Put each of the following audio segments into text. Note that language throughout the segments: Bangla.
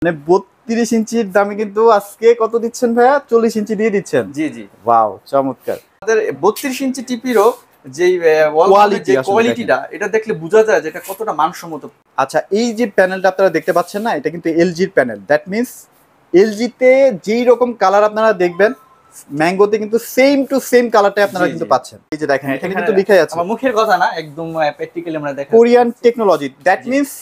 মানে 32 ইঞ্চির দামে কিন্তু আজকে কত দিচ্ছেন ভাইয়া? 40 ইঞ্চি দিয়ে দিচ্ছেন। জি জি। ওয়াও, চমৎকার। আমাদের 32 ইঞ্চি টিপিরও যেই কোয়ালিটি আসলে কোয়ালিটিটা এটা দেখলে বোঝা যায় যে এটা কতটা মানসম্মত। আচ্ছা, এই যে প্যানেলটা আপনারা দেখতে পাচ্ছেন না, এটা কিন্তু এলজির প্যানেল। দ্যাট মিন্স এলজিতে যেই রকম কালার আপনারা দেখবেন, ম্যাঙ্গোতে কিন্তু সেম টু সেম কালারটাই আপনারা কিন্তু পাচ্ছেন। এই যে দেখেন, এখানে কিন্তু লেখাই আছে আমার মুখের কথা না, একদম প্র্যাকটিক্যালি আমরা দেখি কোরিয়ান টেকনোলজি। দ্যাট মিন্স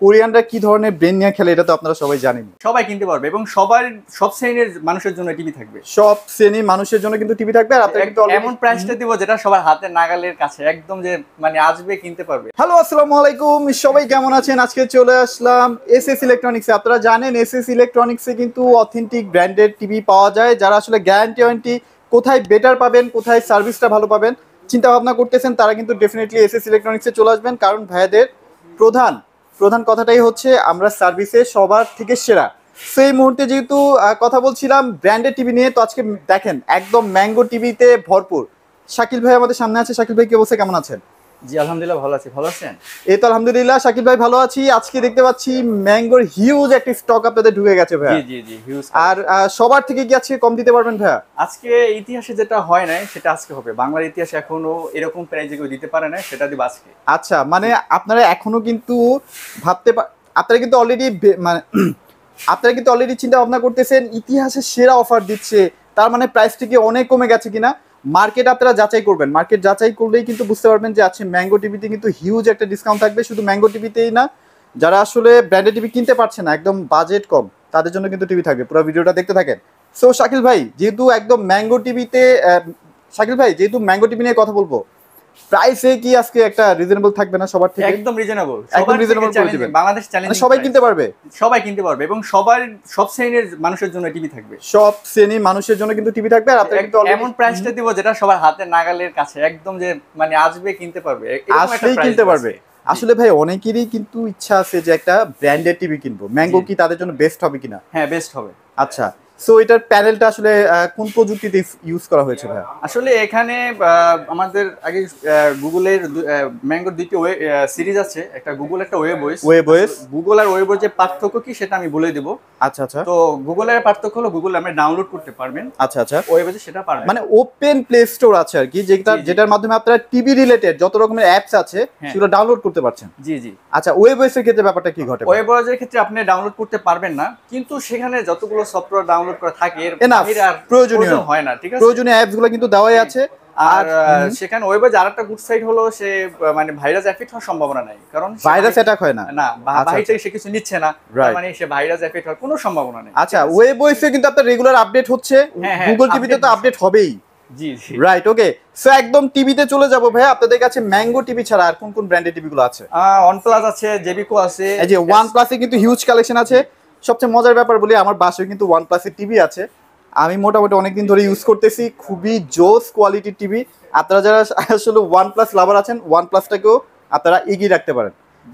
কোরিয়ানরা কি ধরনের ব্রেন নিয়ে খেলে এটা তো আপনারা সবাই জানেন। সবাই কিনতে পারবে এবং সব শ্রেণীর মানুষের জন্য টিভি থাকবে। সব শ্রেণীর মানুষের জন্য কিন্তু টিভি থাকবে। আর আপনারা কিন্তু এমন প্রাইসটা দিব যেটা সবার হাতে নাগালের কাছে, একদম যে মানে আসবে কিনতে পারবে। হ্যালো, আসসালামু আলাইকুম, সবাই কেমন আছেন? আজকে চলে আসলাম এসএস ইলেকট্রনিক্সে। আপনারা জানেন এসএস ইলেকট্রনিক্সে কিন্তু অথেন্টিক ব্র্যান্ডেড টিভি পাওয়া যায়। যারা আসলে গ্যারান্টি ওয়ারেন্টি কোথায় বেটার পাবেন, কোথায় সার্ভিসটা ভালো পাবেন চিন্তা ভাবনা করতেছেন, তারা কিন্তু ডেফিনেটলি এসএস ইলেকট্রনিক্সে চলে আসবেন। কারণ ভাইয়াদের প্রধান কথাটাই হচ্ছে আমরা সার্ভিসে সবার থেকে সেরা। সেই মুহূর্তে যেহেতু কথা বলছিলাম ব্র্যান্ডেড টিভি নিয়ে, তো আজকে দেখেন একদম ম্যাঙ্গো টিভিতে ভরপুর। শাকিল ভাই আমাদের সামনে আছে। শাকিল ভাই কি অবস্থা, কেমন আছেন? জি আলহামদুলিল্লাহ ভালো আছি, ভালো আছেন? এই তো আলহামদুলিল্লাহ শাকিল ভাই ভালো আছি। আজকে দেখতে পাচ্ছি ম্যাঙ্গোর হিউজ একটা স্টক আপনাদের ঢুকে গেছে ভাই। জি জি জি, হিউজ। আর সবার থেকে কি আজকে কম দিতে পারবেন ভাইয়া? আজকে ইতিহাসে যেটা হয় নাই সেটা আজকে হবে। বাংলার ইতিহাসে এখনো এরকম প্রাইজে কেউ দিতে পারে না, সেটা দিব আজকে। আচ্ছা, মানে আপনারা এখনো কিন্তু আপনারা কিন্তু অলরেডি মানে আপনারা কিন্তু অলরেডি চিন্তা ভাবনা করতেছেন ইতিহাসের সেরা অফার দিচ্ছে, তার মানে প্রাইসটা কি অনেক কমে গেছে কিনা। মার্কেট আপনারা যাচাই করবেন, মার্কেট যাচাই করলেই কিন্তু বুঝতে পারবেন যে আছে ম্যাঙ্গো টিভিতে কিন্তু হিউজ একটা ডিসকাউন্ট থাকবে। শুধু ম্যাঙ্গো টিভিতেই না, যারা আসলে ব্র্যান্ডেড টিভি কিনতে পারছে না, একদম বাজেট কম, তাদের জন্য কিন্তু টিভি থাকবে। পুরো ভিডিওটা দেখতে থাকেন। সো শাকিল ভাই যেহেতু একদম ম্যাঙ্গো টিভিতে শাকিল ভাই যেহেতু ম্যাঙ্গো টিভি নিয়ে কথা বলবো, প্রাইসে কি আজকে একটা রিজনেবল থাকবে না সবার থেকে? একদম রিজনেবল, একদম রিজনেবল করে দিবেন। বাংলাদেশ চ্যালেঞ্জ, সবাই কিনতে পারবে, সবাই কিনতে পারবে এবং সব শ্রেণীর মানুষের জন্য টিভি থাকবে। সব শ্রেণীর মানুষের জন্য কিন্তু টিভি থাকবে। আর আপনারা কিন্তু এমন প্রাইসটা দিব যেটা সবার হাতে নাগালের কাছে, একদম যে মানে আসবে কিনতে পারবে, আসলেই কিনতে পারবে। আসলে ভাই অনেকেরই কিন্তু ইচ্ছা আছে যে একটা ব্র্যান্ডেড টিভি কিনবো। ম্যাঙ্গো কি তাদের জন্য বেস্ট হবে কিনা? হ্যাঁ, বেস্ট হবে। আচ্ছা, সো এটার প্যানেলটা আসলে কোন প্রযুক্তিতে ইউজ করা হয়েছে ভাই? আসলে এখানে আমাদের আগে গুগলের ম্যাঙ্গোর দুইটি সিরিজ আছে, একটা গুগল, একটা ওয়েবওয়েস। গুগল আর ওয়েবওয়েস যে পার্থক্য কি সেটা আমি বলে দেব। আচ্ছা আচ্ছা। তো গুগলের পার্থক্য হলো গুগল আপনি ডাউনলোড করতে পারবেন। আচ্ছা আচ্ছা। ওয়েবওয়েসে সেটা পারবেন, মানে ওপেন প্লে স্টোর আছে আর কি, যেটার মাধ্যমে আপনারা টিভি রিলেটেড যত রকমের অ্যাপস আছে সেগুলো ডাউনলোড করতে পারছেন। জি জি। আচ্ছা, ওয়েবওয়েসের ক্ষেত্রে ব্যাপারটা কি ঘটে? ওয়েবওয়েসের ক্ষেত্রে আপনি ডাউনলোড করতে পারবেন না, কিন্তু সেখানে যতগুলো সফটওয়্যার ডাউনলোড করা থাকে এর বাইরে আর প্রয়োজন হয় না। ঠিক আছে, প্রয়োজনীয় অ্যাপসগুলো কিন্তু দেওয়াই আছে। আর সেখানে ওয়েবওয়েস আরেকটা গুড সাইড হলো সে মানে ভাইরাস এফেক্ট হওয়ার সম্ভাবনা নাই, কারণ ভাইরাস অ্যাটাক হয় না। না, বাইরে থেকে সে কিছু নিচ্ছে না, তার মানে সে ভাইরাস এফেক্ট হওয়ার কোনো সম্ভাবনা নেই। আচ্ছা, ওয়েবওয়েসে কিন্তু আপনার রেগুলার আপডেট হচ্ছে, গুগল টিভিতে তো আপডেট হবেই। জি জি, রাইট, ওকে। সো একদম টিভিতে চলে যাব ভাই। আপনাদের কাছে ম্যাঙ্গো টিভি ছাড়া আর কোন কোন ব্র্যান্ডের টিভিগুলো আছে? OnePlus আছে, জেবিকো আছে। এই যে OnePlus-এ কিন্তু হিউজ কালেকশন আছে। সবচেয়ে মজার ব্যাপার বলি, আমার বাসায় কিন্তু OnePlus-এর টিভি আছে। আমি মোটামুটি অনেকদিন ধরে ইউজ করতেছি, খুবই জোস কোয়ালিটির টিভি। আপনারা যারা আসলে OnePlus লাভার আছেন, OnePlus-টাকেও আপনারা এগিয়ে রাখতে পারেন।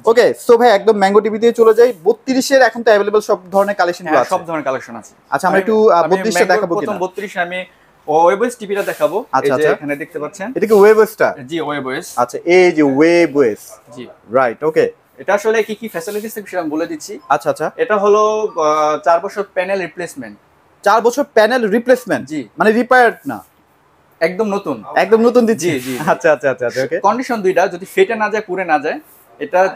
ওকে, সো ভাই একদম ম্যাঙ্গো টিভিতে চলে যাই। 32-এর এখন তো অ্যাভেলেবল সব ধরনের কালেকশনগুলো আছে। সব ধরনের কালেকশন আছে। আচ্ছা, আমরা একটু 32টা দেখাবো কিনা? প্রথম 32 আমি ওয়েবওয়েস টিভিটা দেখাবো। এই যে এখানে দেখতে পাচ্ছেন, এটা কি ওয়েবওয়েসটা? জি, ওয়েবওয়েস। আচ্ছা, এই যে ওয়েবওয়েস। জি, রাইট, ওকে। এটা আসলে কি কি ফ্যাসিলিটিস থাকে সেটা আমি বলে দিচ্ছি। আচ্ছা আচ্ছা। এটা হলো 4 বছর প্যানেল রিপ্লেসমেন্ট। 4 বছর প্যানেল রিপ্লেসমেন্ট? জি, মানে রিপেয়ার্ড না, একদম নতুন, একদম নতুন দিচ্ছি। জি জি। আচ্ছা আচ্ছা আচ্ছা, ওকে। কন্ডিশন দুইটা, যদি ফেটে না যায়, পুড়ে না যায়,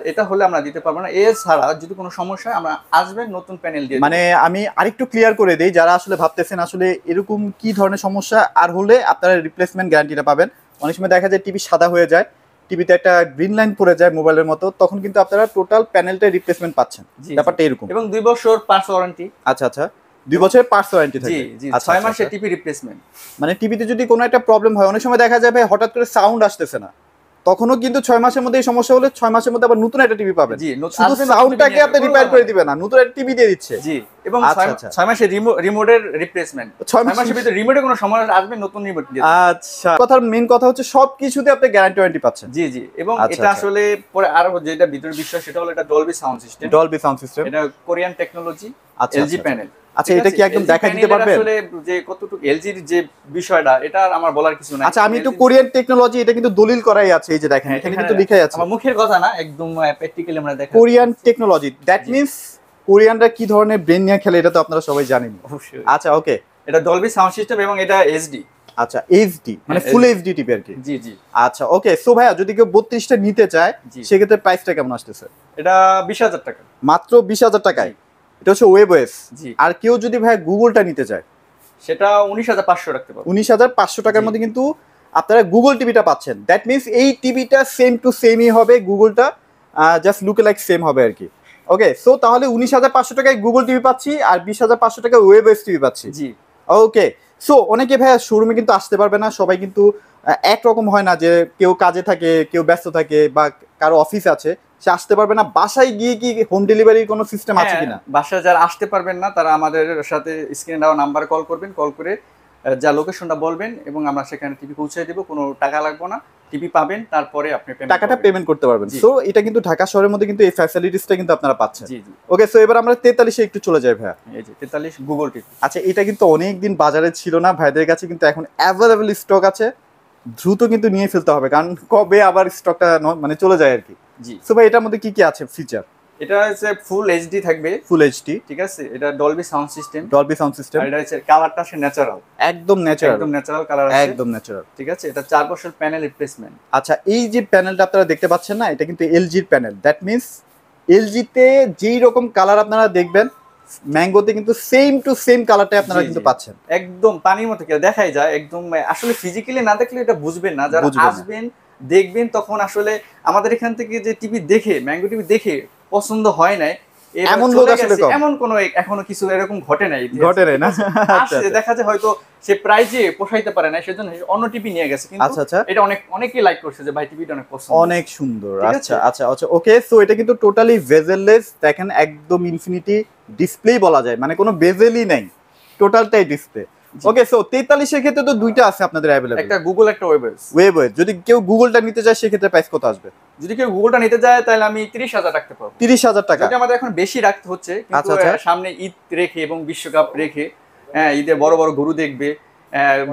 এটা হলে আমরা দিতে পারবো না। এছাড়া যদি কোনো সমস্যা হয় আমরা আসবেন নতুন প্যানেল দিয়ে। মানে আমি আরেকটু ক্লিয়ার করে দেই, যারা আসলে ভাবতেছেন আসলে এরকম কি ধরনের সমস্যা আর হলে আপনারা রিপ্লেসমেন্ট গ্যারান্টিটা পাবেন। অনেক সময় দেখা যায় টিভি সাদা হয়ে যায়, টিভিতে একটা গ্রিন লাইন পড়ে যায় মোবাইলের মতো, তখন কিন্তু আপনারা টোটাল প্যানেলটা রিপ্লেসমেন্ট পাচ্ছেন। ব্যাপারটা এরকম। এবং 2 বছর পার্টস ওয়ারেন্টি। আচ্ছা আচ্ছা, 2 বছরের পার্টস ওয়ারেন্টি থাকে। জি জি, 6 মাসের টিভি রিপ্লেসমেন্ট। মানে টিভিতে যদি কোনো একটা প্রবলেম হয়, অনেক সময় দেখা যায় ভাই হঠাৎ করে সাউন্ড আসতেছে না, তখনও কিন্তু 6 মাসের মধ্যে এই সমস্যা হলে 6 মাসের মধ্যে আবার নতুন একটা টিভি পাবেন। জি, শুধু সাউন্ডটাকে আপনি রিপেয়ার করে দিবেন না, নতুন একটা টিভি দিয়ে দিচ্ছে। জি, এবং 6 মাসের রিমোটের রিপ্লেসমেন্ট। 6 মাসের ভিতরে রিমোটে কোনো সমস্যা আসবে, নতুন রিমোট দিয়ে। আচ্ছা, কথার মেইন কথা হচ্ছে সবকিছুতে আপনি গ্যারান্টি ওয়ারেন্টি পাচ্ছেন। জি জি, এবং এটা আসলে পরে আর যেটা ভিতরে বিষয় সেটা হলো এটা Dolby sound system. Dolby sound system, এটা কোরিয়ান টেকনোলজি, এলজি প্যানেল। আচ্ছা, এটা কি একদম দেখাই দিতে পারবেন? আসলে যে কতটুকু এলজির যে বিষয়টা, এটা আমার বলার কিছু নাই। আচ্ছা, আমি একটু কোরিয়ান টেকনোলজি, এটা কিন্তু দলিল করাই আছে। এই যে দেখেন, এখানে কিন্তু লেখাই আছে। আমার মুখের কথা না, একদম প্র্যাকটিক্যালি আমরা দেখি কোরিয়ান টেকনোলজি। দ্যাট মিন্স কোরিয়ানরা কি ধরনের ব্রেন নিয়ে খেলে এটা তো আপনারা সবাই জানেন। অবশ্যই। আচ্ছা ওকে, এটা ডলবি সাউন্ড সিস্টেম এবং এটা এইচডি। আচ্ছা এইচডি মানে ফুল এইচডি টিভি আর কি। জি জি। আচ্ছা ওকে, সো ভাইয়া যদি কেউ 32টা নিতে চায় সেক্ষেত্রে প্রাইসটা কেমন আসতেছে? এটা 20,000 টাকা, মাত্র 20,000 টাকায়। এটা হচ্ছে ওয়েবওয়েস। জি। আর কেউ যদি ভাইয়া গুগলটা নিতে চায় সেটা 19,500 রাখতে পারবো। 19,500 টাকার মধ্যে কিন্তু আপনারা গুগল টিভিটা পাচ্ছেন। দ্যাট মিনস এই টিভিটা সেম টু সেমই হবে, গুগলটা জাস্ট লুক লাইক সেম হবে আর কি। ওকে, সো তাহলে 19,500 টাকায় গুগল টিভি পাচ্ছি আর 20,500 টাকায় ওয়েবওয়েস টিভি পাচ্ছি। জি। ওকে, সো অনেকে ভাইয়া শোরুমে কিন্তু আসতে পারবে না, সবাই কিন্তু একরকম হয় না, যে কেউ কাজে থাকে, কেউ ব্যস্ত থাকে, বা কারো অফিস আছে, সে আসতে পারবে না। বাসায় গিয়ে কি হোম ডেলিভারির কোনো সিস্টেম আছে কিনা? বাসায় যারা আসতে পারবেন না তারা আমাদের সাথে স্ক্রিনে দেওয়া নাম্বার কল করবেন, কল করে যা লোকেশনটা বলবেন এবং আমরা সেখানে টিভি পৌঁছে দেব। কোনো টাকা লাগবে না, টিভি পাবেন, তারপরে আপনি টাকাটা পেমেন্ট করতে পারবেন। সো এটা কিন্তু ঢাকা শহরের মধ্যে কিন্তু এই ফ্যাসিলিটিসটা কিন্তু আপনারা পাচ্ছেন। জি জি। ওকে, সো এবার আমরা 43-এ একটু চলে যাই ভাইয়া। এই যে 43 গুগল টিভি। আচ্ছা, এটা কিন্তু অনেক দিন বাজারে ছিল না, ভাইদের কাছে কিন্তু এখন অ্যাভেলেবল স্টক আছে, দ্রুত কিন্তু নিয়ে ফেলতে হবে, কারণ কবে আবার স্টকটা মানে চলে যায় আর কি। জি। সো ভাই এটার মধ্যে কি কি আছে ফিচার? এটা হচ্ছে ফুল এইচডি থাকবে, ফুল এইচডি, ঠিক আছে। এটা Dolby sound system, Dolby sound system. আর এটা হচ্ছে কালারটা আছে ন্যাচারাল, একদম ন্যাচারাল, একদম ন্যাচারাল কালার আছে, একদম ন্যাচারাল, ঠিক আছে। এটা 4 বছর প্যানেল রিপ্লেসমেন্ট। আচ্ছা, এই যে প্যানেলটা আপনারা দেখতে পাচ্ছেন না, এটা কিন্তু এলজির প্যানেল। দ্যাট মিনস এলজিতে যেই রকম কালার আপনারা দেখবেন, ম্যাঙ্গোতে কিন্তু সেম টু সেম কালারটাই আপনারা কিন্তু পাচ্ছেন। একদম পানির মতো কি দেখাই যায়, একদম আসলে ফিজিক্যালি না দেখলে এটা বুঝবেন না, যারা আসবেন দেখবেন তখন আসলে আমাদের এখান থেকে যে টিভি দেখে, ম্যাঙ্গো টিভি দেখে পছন্দ হয় নাই এমন লোক আসলে কম, এমন কোনো এখনো কিছু এরকম ঘটে নাই না। আসলে দেখা যায় হয়তো সে প্রাইজে পোষাইতে পারে না, সেজন্য অন্য টিভি নিয়ে গেছে, কিন্তু এটা অনেকেই লাইক করছে যে ভাই টিভিটা অনেক পছন্দ, অনেক সুন্দর। আচ্ছা আচ্ছা আচ্ছা ওকে, সো এটা কিন্তু টোটালি বেজেললেস, দেখেন একদম ইনফিনিটি ডিসপ্লে বলা যায়, মানে কোনো বেজেলই নাই, টোটালটাই ডিসপ্লে। ওকে, সো 43 এর ক্ষেত্রে তো দুইটা আছে আপনাদের अवेलेबल, একটা গুগল একটা ওয়েবওয়েস। ওয়েবওয়েস যদি কেউ গুগলটা নিতে চায় সেক্ষেত্রে প্রাইস কত আসবে? যদি কেউ গুগলটা নিতে যায় তাহলে আমি 30,000 রাখতে পারবো। 30,000 টাকা, যদি আমাদের এখন বেশি রাখতে হচ্ছে, কিন্তু সামনে ঈদ রেখে এবং বিশ্বকাপ রেখে, ঈদে বড় বড় গরু দেখবে,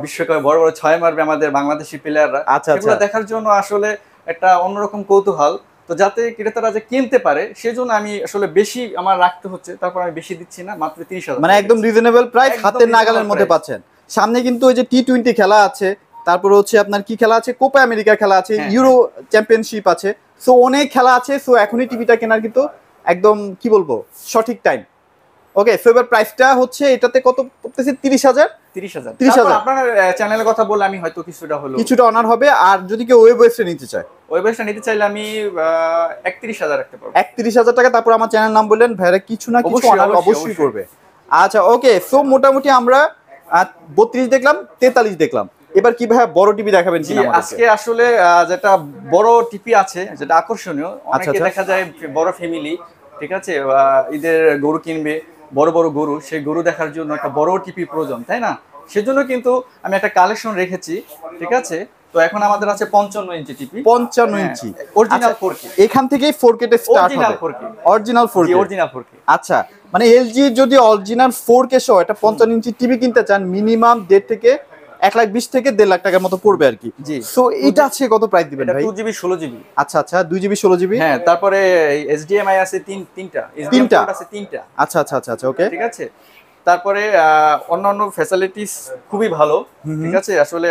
বিশ্বকাপে বড় বড় ছয় মারবে আমাদের বাংলাদেশি প্লেয়াররা, সেগুলো দেখার জন্য আসলে একটা অন্যরকম কৌতূহল, তো যাতে ক্রেতারা যে কিনতে পারে সেজন্য আমি আসলে বেশি আমার রাখতে হচ্ছে, তারপর আমি বেশি দিচ্ছি না, মাত্র 30,000, মানে একদম রিজনেবল প্রাইস, হাতের নাগালের মধ্যে পাচ্ছেন। সামনে কিন্তু ওই যে টি20 খেলা আছে, তারপর হচ্ছে আপনার কি খেলা আছে, কোপা আমেরিকা খেলা আছে, ইউরো চ্যাম্পিয়নশিপ আছে, সো অনেক খেলা আছে। সো এখনই টিভিটা কেনার কিন্তু একদম কি বলবো সঠিক টাইম। ওকে, সো এবার প্রাইসটা হচ্ছে এটাতে কত পড়তেছে? 30,000। 30,000 আপনার চ্যানেলের কথা বললে আমি হয়তো কিছুটা অনার হবে। আর যদি কেউ ওয়েবওয়েসটা নিতে চায়, ওয়েবওয়েসটা নিতে চাইলে আমি 31,000 রাখতে পারবো। 31,000 টাকা। তারপর আমার চ্যানেল নাম বললেন, ভাইরা কিছু না কিছু অনার অবশ্যই করবে। আচ্ছা ওকে, সো মোটামুটি আমরা 32 দেখলাম, 43 দেখলাম, এবার কি ভাই বড় টিভি দেখাবেন কিনা আমাদের? আজকে আসলে যেটা বড় টিভি আছে, যেটা আকর্ষণীয়, অনেকে দেখা যায় বড় ফ্যামিলি, ঠিক আছে, ঈদের গরু কিনবে, বড় বড় গরু, সেই গরু দেখার জন্য একটা বড় টিভি প্রয়োজন, তাই না? সেজন্য কিন্তু আমি একটা কালেকশন রেখেছি, ঠিক আছে। তো এখন আমাদের আছে 55 ইঞ্চি টিভি, 55 ইঞ্চি অরিজিনাল 4K, এখান থেকেই 4K তে স্টার্ট হবে, অরিজিনাল 4K। আচ্ছা, মানে এলজি যদি অরিজিনাল 4K সহ এটা 55 ইঞ্চি টিভি কিনতে চান, মিনিমাম 1.5 থেকে 1,20,000 থেকে 1.5 লাখ টাকার মতো পড়বে আর কি। সো এটা আছে কত প্রাইস দিবেন ভাই? 2GB 16GB। আচ্ছা আচ্ছা, 2GB 16GB। হ্যাঁ, তারপরে HDMI আছে তিনটা, তিনটা আছে তিনটা। আচ্ছা আচ্ছা আচ্ছা আচ্ছা ওকে, ঠিক আছে। তারপরে অন্যান্য ফ্যাসিলিটিস খুবই ভালো, ঠিক আছে। আসলে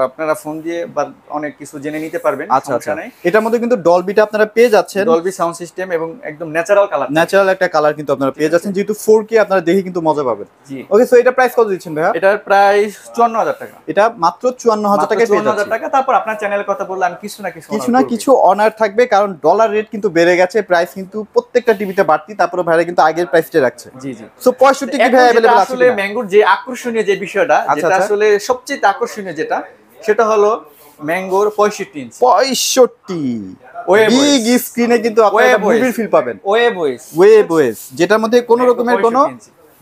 আপনারা ফোন দিয়ে বা অনেক কিছু জেনে নিতে পারবেন। আচ্ছা আচ্ছা, এটার মধ্যে কিন্তু ডলবিটা আপনারা পেয়ে যাচ্ছেন, ডলবি সাউন্ড সিস্টেম এবং একদম ন্যাচারাল কালার, ন্যাচারাল একটা কালার কিন্তু আপনারা পেয়ে যাচ্ছেন, যেহেতু 4K আপনারা দেখে কিন্তু মজা পাবেন। জি ওকে, সো এটা প্রাইস কত দিচ্ছেন ভাইয়া? এটার প্রাইস 54,000 টাকা। এটা মাত্র 54,000 টাকায় পেয়ে যাচ্ছেন। 54,000 টাকা। তারপর আপনার চ্যানেলের কথা বললে আমি কিছু না কিছু অনার থাকবে, কারণ ডলার রেট কিন্তু বেড়ে গেছে, প্রাইস কিন্তু প্রত্যেকটা টিভিতে বাড়তি, তারপরে ভাইরা কিন্তু আগের প্রাইসটা রাখছে। জি জি। সো 65 কি ভাই अवेलेबल আছে? আসলে ম্যাঙ্গোর যে আকর্ষণীয় যে বিষয়টা, যেটা আসলে সবচেয়ে আকর্ষণীয় যেটা, সেটা হলো ম্যাঙ্গোর 65 ইঞ্চি। 65 বিগ স্ক্রিনে কিন্তু আপনারা মুভির ফিল পাবেন। ওয়েবওয়েস যেটার মধ্যে কোনো রকমের কোনো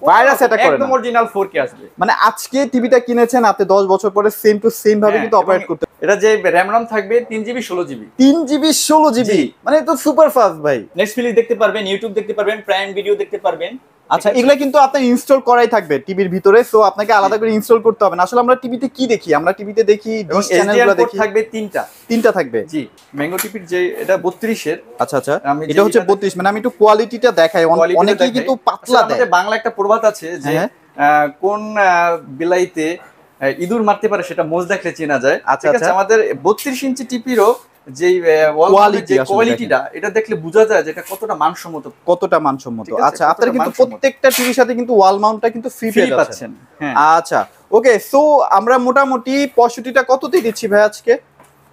ভাইরাস অ্যাটাক করে না, একদম অরিজিনাল 4K আসবে। মানে আজকে টিভিটা কিনেছেন, আপনি 10 বছর পরে সেম টু সেম ভাবে কিন্তু অপারেট করতে। এটা যে র‍্যাম রম থাকবে 3GB 16GB, 3GB 16GB, মানে তো সুপার ফাস্ট ভাই। নেটফ্লিক্স দেখতে পারবেন, ইউটিউব দেখতে পারবেন, প্রাইম ভিডিও দেখতে পারবেন, আচ্ছা, এগুলা কিন্তু আপনার ইনস্টল করাই থাকবে টিভির ভিতরে, সো আপনাকে আলাদা করে ইনস্টল করতে হবে না। আসলে আমরা টিভিতে কি দেখি, আমরা টিভিতে দেখি এবং চ্যানেলগুলো দেখি থাকবে তিনটা থাকবে। জি, ম্যাঙ্গো টিভির যে এটা 32 এর। আচ্ছা আচ্ছা, এটা হচ্ছে 32, মানে আমি একটু কোয়ালিটিটা দেখাই, অনেকেই কিন্তু পাতলা দেয়। আমাদের বাংলা একটা প্রবাদ আছে যে কোন বিলাইতে ইঁদুর মারতে পারে সেটা মোজ দেখলে চেনা যায়। ঠিক আছে, আমাদের 32 ইঞ্চি টিভিরও যে কোয়ালিটিটা এটা দেখলে বোঝা যায় যে এটা কতটা মানসম্মত। আচ্ছা, আপনারা কিন্তু প্রত্যেকটা টিভির সাথে কিন্তু ওয়াল মাউন্টটা কিন্তু ফ্রি পেয়ে যাচ্ছেন। আচ্ছা ওকে, সো আমরা মোটামুটি 65টা কততে দিচ্ছি ভাই আজকে?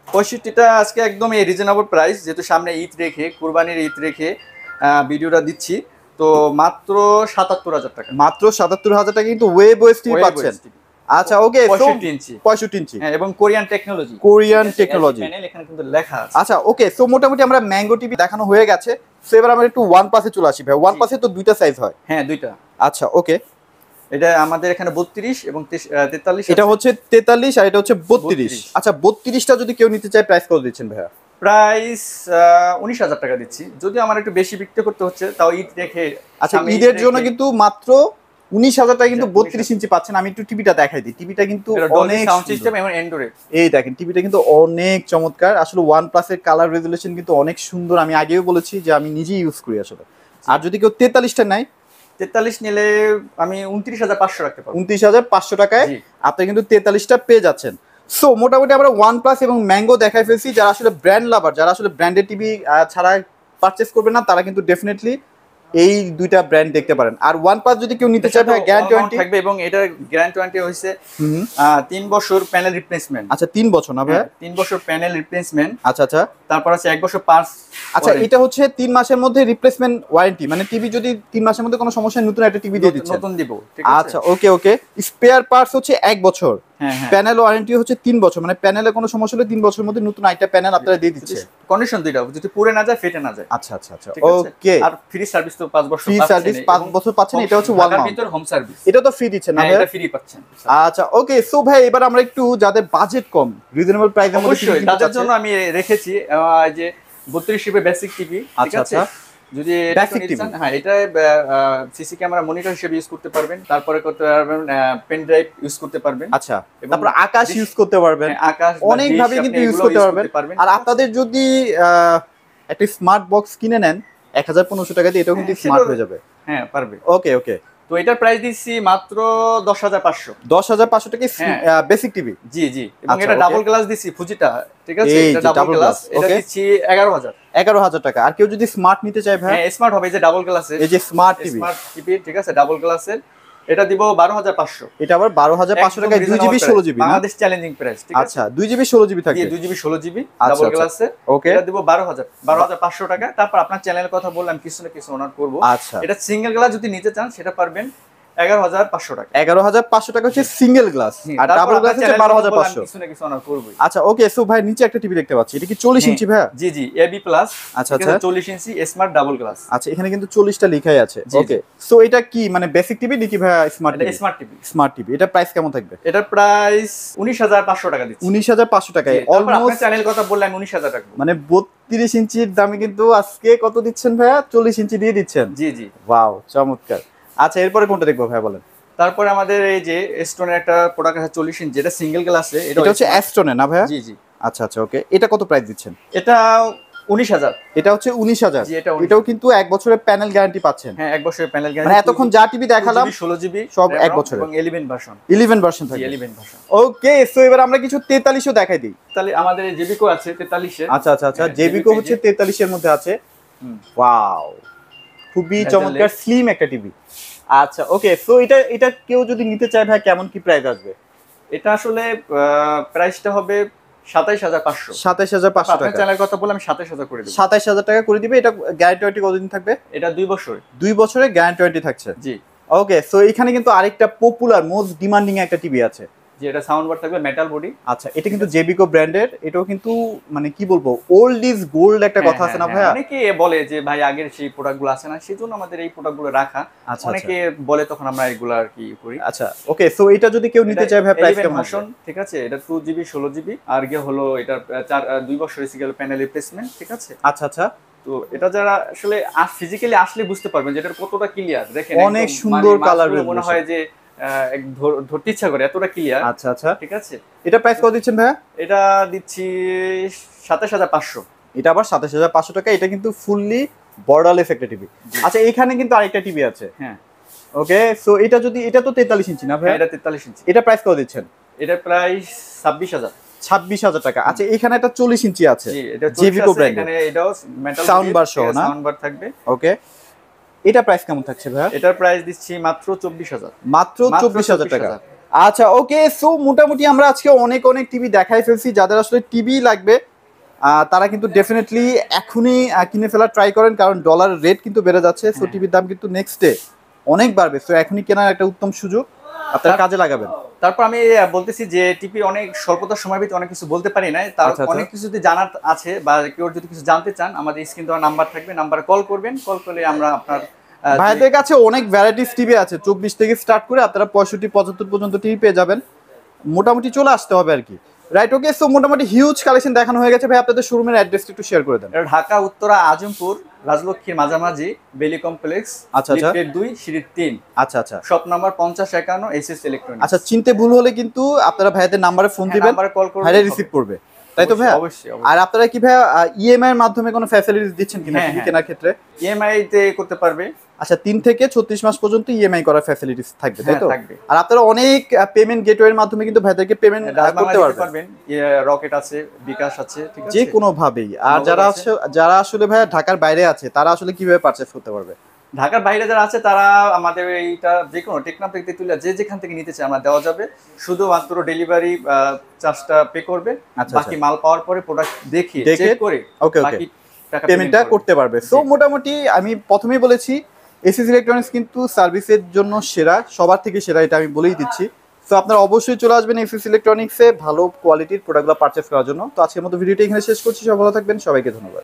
65টা আজকে একদম এই রিজনেবল প্রাইস, যেহেতু সামনে ঈদ রেখে, কুরবানির ঈদ রেখে ভিডিওটা দিচ্ছি, তো মাত্র 77,000 টাকা। মাত্র 77,000 টাকা কিন্তু ওয়েব ওএসটি পাচ্ছেন। আচ্ছা ওকে, 65 ইঞ্চি এবং কোরিয়ান টেকনোলজি প্যানেল এখানে কিন্তু লেখা আছে। আচ্ছা ওকে, সো মোটামুটি আমরা ম্যাঙ্গো টিভি দেখানো হয়ে গেছে, সো এবার আমরা একটু ওয়ান প্লাসে চলে আসি ভাই। ওয়ান প্লাসে তো দুইটা সাইজ হয়? হ্যাঁ, দুইটা। আচ্ছা ওকে, এটা আমাদের এখানে 32 এবং 43। এটা হচ্ছে 43 আর এটা হচ্ছে 32। আচ্ছা, 32টা যদি কেউ নিতে চায় প্রাইস কত দিচ্ছেন ভাইয়া? প্রাইস 19,000 টাকা দিচ্ছি, যদি আমার একটু বেশি বিক্রি করতে হচ্ছে তাও ঈদ রেখে। আচ্ছা, ঈদের জন্য কিন্তু মাত্র 19,000 টাকা কিন্তু 32 ইঞ্চি পাচ্ছেন। আমি একটু টিভিটা দেখাই দিই, টিভিটা কিন্তু অনেক সাউন্ড সিস্টেম এবং অ্যান্ড্রয়েড। এই দেখেন, টিভিটা কিন্তু অনেক চমৎকার। আসলে ওয়ান প্লাসের কালার রেজুলেশন কিন্তু অনেক সুন্দর। আমি আগেও বলেছি যে আমি নিজেই ইউজ করি আসলে। আর যদি কেউ 43টা নেয়, 43 নিলে আমি 29,500 রাখতে পারবো। 29,500 টাকায় আপনি কিন্তু 43টা পেয়ে যাচ্ছেন। সো মোটামুটি আমরা ওয়ান প্লাস এবং ম্যাঙ্গো দেখাই ফেলছি। যারা আসলে ব্র্যান্ড লাভার, যারা আসলে ব্র্যান্ডেড টিভি ছাড়া পারচেজ করবে না, তারা কিন্তু ডেফিনেটলি এই দুইটা ব্র্যান্ড দেখতে পারেন। আর ওয়ান প্লাস যদি কেউ নিতে চায়, গ্যারান্টি থাকবে এবং এটা গ্যারান্টি হইছে 3 বছর প্যানেল রিপ্লেসমেন্ট। আচ্ছা, 3 বছর না ভাই? 3 বছর প্যানেল রিপ্লেসমেন্ট। আচ্ছা আচ্ছা, তারপর আছে 1 বছর পার্টস। আচ্ছা, এটা হচ্ছে 3 মাসের মধ্যে রিপ্লেসমেন্ট ওয়ারেন্টি, মানে টিভি যদি 3 মাসের মধ্যে কোনো সমস্যা হয় নতুন একটা টিভি দিয়ে দিচ্ছেন। নতুন দিব, ঠিক আছে। আচ্ছা ওকে ওকে, স্পেয়ার পার্টস হচ্ছে 1 বছর, প্যানেল ওয়ারেন্টি হচ্ছে 3 বছর, মানে প্যানেলে কোনো সমস্যা হলে 3 বছরের মধ্যে নতুন একটা প্যানেল আপনারা দিয়ে দিচ্ছে। কন্ডিশন দুইটা, যদি পুড়ে না যায়, ফেটে না যায়। আচ্ছা আচ্ছা আচ্ছা, ওকে। আর ফ্রি সার্ভিস তো 5 বছর, ফ্রি সার্ভিস 5 বছর পাচ্ছেন। এটা হচ্ছে ওয়াল মাউন্ট, ভিতর হোম সার্ভিস, এটা তো ফ্রি দিচ্ছেন না ভাই? এটা ফ্রি পাচ্ছেন। আচ্ছা ওকে, সো ভাই এবার আমরা একটু যাদের বাজেট কম, রিজনেবল প্রাইসের মধ্যে তাদের জন্য আমি রেখেছি যে 32 জিবি বেসিক টিভি। ঠিক আছে, যদি এটা সিসি ক্যামেরা মনিটর হিসেবে ইউজ করতে পারবেন, তারপরে করতে পারবেন পেন ড্রাইভ ইউজ করতে পারবেন। আচ্ছা, তারপর আকাশ ইউজ করতে পারবেন, আকাশ অনেক ভাবে কিন্তু ইউজ করতে পারবেন। আর আপনাদের যদি একটা স্মার্ট বক্স কিনে নেন 1,500 টাকা দিয়ে, এটাও কিন্তু স্মার্ট হয়ে যাবে। হ্যাঁ, পারবে। ওকে ওকে, তো এটার প্রাইস দিচ্ছি মাত্র 10,500। 10,500 টাকা বেসিক টিভি। জি জি, এবং এটা ডাবল গ্লাস দিচ্ছি ফুজিটা। ঠিক আছে, এটা ডাবল গ্লাস, এটা দিচ্ছি 11,000 টাকা। আর কেউ যদি স্মার্ট নিতে চায় ভাই? হ্যাঁ, স্মার্ট হবে, এই যে ডাবল গ্লাসের, এই যে স্মার্ট টিভি, ঠিক আছে, ডাবল গ্লাসের, এটা দিব 12,500। এটা আবার 12,500 টাকায় 2 জিবি 16 জিবি না? Bangladesh challenging price. ঠিক আছে, আচ্ছা, 2 জিবি 16 জিবি থাকবে। 2 জিবি 16 জিবি ডাবল গ্লাসে। ওকে, এটা দিব 12,500 টাকা। তারপর আপনার চ্যানেলের কথা বললাম, কিছু না কিছু অনার করব। আচ্ছা, এটা সিঙ্গেল গ্লাস যদি নিতে চান সেটা পারবেন 11,500 টাকা। 11,500 টাকা হচ্ছে সিঙ্গেল গ্লাস, আর ডাবল গ্লাস হচ্ছে 12,500। কিছু না কিছু অনার করব। আচ্ছা ওকে, সো ভাই নিচে একটা টিভি দেখতে পাচ্ছি, এটা কি 40 ইঞ্চি ভাই? জি জি, এবি প্লাস। আচ্ছা আচ্ছা, 40 ইঞ্চি স্মার্ট ডাবল গ্লাস। আচ্ছা, এখানে কিন্তু 40টা লেখাই আছে। ওকে, সো এটা কি মানে বেসিক টিভি নাকি ভাই smart TV? Smart TV. Smart TV, এটা প্রাইস কেমন থাকবে? এটা প্রাইস 19,500 টাকা দিচ্ছি। 19,500 টাকায় অলমোস্ট। আপনার চ্যানেল কথা বললাম 19,000 টাকা, মানে 32 ইঞ্চির দামে কিন্তু আজকে কত দিচ্ছেন ভাইয়া? 40 ইঞ্চি দিয়ে দিচ্ছেন। জি জি, ওয়াও, চমৎকার। আচ্ছা, এরপরে কোনটা দেখবো ভাই বলেন? তারপরে আমাদের এই যে স্টোনের একটা প্রোডাক্ট আছে 40 ইঞ্চি, যেটা সিঙ্গেল গ্লাসে। এটা হচ্ছে অ্যাস্টনের না ভাইয়া? জি জি। আচ্ছা আচ্ছা, ওকে। এটা কত প্রাইস দিচ্ছেন? এটা 19,000। এটা হচ্ছে 19,000। এটাও কিন্তু 1 বছরের প্যানেল গ্যারান্টি পাচ্ছেন। হ্যাঁ, 1 বছরের প্যানেল গ্যারান্টি। মানে এতক্ষণ যা টিভি দেখালাম 16 জিবি সব 1 বছরের এবং 11 ভার্সন। 11 ভার্সন থাকে। 11 ভার্সন। ওকে, সো এবার আমরা কিছু 43ও দেখাই দিই। তাহলে আমাদের জেবিকো আছে 43 এর। আচ্ছা আচ্ছা আচ্ছা, জেবিকো হচ্ছে 43 এর মধ্যে আছে। ওয়াও, খুবই চমৎকার স্লিম একটা টিভি। আচ্ছা ওকে, সো এটা কেউ যদি নিতে চায় ভাই কেমন কি প্রাইস আসবে? এটা আসলে প্রাইসটা হবে 27,500। 27,500 টাকা। চ্যানেলের কথা বলে আমি 27,000 করে দেব। 27,000 টাকা করে দিবে। এটা গ্যারান্টি ওয়ারেন্টি কতদিন থাকবে? এটা 2 বছর। 2 বছরের গ্যারান্টি ওয়ারেন্টি থাকছে। জি। ওকে, সো এখানে কিন্তু আরেকটা পপুলার মোস্ট ডিমান্ডিং একটা টিভি আছে, যে এটা সাউন্ড বার থাকবে মেটাল বডি। আচ্ছা, এটা কিন্তু জেবিকো ব্র্যান্ডের। এটাও কিন্তু মানে কি বলবো, ওল্ড ইজ গোল্ড একটা কথা আছে না ভাইয়া? অনেকে বলে যে ভাই আগের সেই প্রোডাক্টগুলো আছে না, সেজন্য আমাদের এই প্রোডাক্টগুলো রাখা। অনেকে বলে, তখন আমরা এগুলো আর কি করি। আচ্ছা ওকে, সো এটা যদি কেউ নিতে চায় ভাই প্রাইস কেমন আসবে? ঠিক আছে, এটা 2 জিবি 16 জিবি আর হলো এটা 2 বছরের সিঙ্গেল প্যানেল রিপ্লেসমেন্ট। ঠিক আছে। আচ্ছা আচ্ছা, তো এটা যারা আসলে ফিজিক্যালি আসলে বুঝতে পারবেন যে এটা কতটা ক্লিয়ার। দেখেন অনেক সুন্দর কালার, মনে হয় যে ধরতে ইচ্ছা করে, এতটা ক্লিয়ার। আচ্ছা আচ্ছা, ঠিক আছে। এটা প্রাইস কত দিচ্ছেন ভাইয়া? এটা দিচ্ছি 27500। এটা আবার 27500 টাকা। এটা কিন্তু ফুললি বর্ডারলেস একটা টিভি। আচ্ছা এখানে কিন্তু আরেকটা টিভি আছে। হ্যাঁ ওকে, সো এটা যদি, এটা তো 43 ইঞ্চি না ভাই? এটা 43 ইঞ্চি। এটা প্রাইস কত দিচ্ছেন? এটা প্রাইস 26000। 26000 টাকা। আচ্ছা এখানে একটা 40 ইঞ্চি আছে, জি এটা জেভিকো ব্র্যান্ডের। এখানে এটাও মেটাল সাউন্ড বার সহ না? সাউন্ড বার থাকবে। ওকে, এটা প্রাইস কেমন থাকছে ভাই? এটার প্রাইস দিচ্ছি মাত্র 24000। মাত্র 24000 টাকা। আচ্ছা ওকে, সো মোটামুটি আমরা আজকে অনেক অনেক টিভি দেখাই ফেলছি। যাদের আসলে টিভি লাগবে তারা কিন্তু ডেফিনেটলি এখনই কিনে ফেলা ট্রাই করেন, কারণ ডলারের রেট কিন্তু বেড়ে যাচ্ছে। সো টিভির দাম কিন্তু নেক্সট ডে অনেক বাড়বে। সো এখনই কেনার একটা উত্তম সুযোগ, আপনারা কাজে লাগাবেন। তারপর আমি বলতেছি যে টিভি অনেক স্বল্পতার সময় ভিতরে অনেক কিছু বলতে পারি না, তার অনেক কিছু যদি জানার আছে বা কেউ যদি কিছু জানতে চান, আমাদের স্ক্রিন দেওয়া নাম্বার থাকবে, নাম্বারে কল করবেন। কল করলে আমরা আপনার ভাইদের কাছে অনেক ভ্যারাইটিস টিভি আছে, 24 থেকে স্টার্ট করে আপনারা 65-75 পর্যন্ত টিভি পেয়ে যাবেন। মোটামুটি চলে আসতে হবে আর কি, রাইট? ওকে, সো মোটামুটি হিউজ কালেকশন দেখানো হয়ে গেছে। ভাই আপনাদের শোরুমের অ্যাড্রেসটা একটু শেয়ার করে দেন। এটা ঢাকা উত্তরা আজমপুর রাজলক্ষ্মীর মাঝামাঝি বেলি কমপ্লেক্স। আচ্ছা আচ্ছা, লিফটের 2 সিঁড়ির 3। আচ্ছা আচ্ছা, শপ নাম্বার 5051 এসএস ইলেকট্রনিক্স। আচ্ছা চিনতে ভুল হলে কিন্তু আপনারা ভাইদের নাম্বারে ফোন দিবেন, নাম্বারে কল করবেন, ভাইরা রিসিভ করবে, তাই তো ভাই? অবশ্যই। আর আপনারা কি ভাই ইএমআই এর মাধ্যমে কোনো ফ্যাসিলিটিস দিচ্ছেন কিনা টিভি কেনার ক্ষেত্রে? ইএমআই তে করতে পারবে। আচ্ছা 3 থেকে 36 মাস পর্যন্ত ইএমআই করার ফ্যাসিলিটিস থাকবে, তাই তো? থাকবে। আর আপনারা অনেক পেমেন্ট গেটওয়ের মাধ্যমে কিন্তু ভাইদেরকে পেমেন্ট করতে পারবেন। রকেট আছে, বিকাশ আছে, ঠিক আছে, যে কোনো ভাবেই। আর যারা আসলে ভাই ঢাকার বাইরে আছে তারা আসলে কিভাবে পারচেজ করতে পারবে? ঢাকার বাইরে যারা আছে তারা আমাদের এইটা যে কোনো টেকনাফ থেকে তুলে যে যেখান থেকে নিতে চায় আমরা দেওয়া যাবে, শুধুমাত্র ডেলিভারি চার্জটা পে করবে। বাকি মাল পাওয়ার পরে প্রোডাক্ট দেখে চেক করে ওকে ওকে পেমেন্টটা করতে পারবে। সো মোটামুটি আমি প্রথমেই বলেছি এসএস ইলেকট্রনিক্স কিন্তু সার্ভিসের জন্য সেরা, সবার থেকে সেরা, এটা আমি বলেই দিচ্ছি। সো আপনারা অবশ্যই চলে আসবেন এসএস ইলেকট্রনিক্সে ভালো কোয়ালিটির প্রোডাক্টগুলো পারচেজ করার জন্য। তো আজকের মতো ভিডিওটা এখানে শেষ করছি। সবাই ভালো থাকবেন, সবাইকে ধন্যবাদ।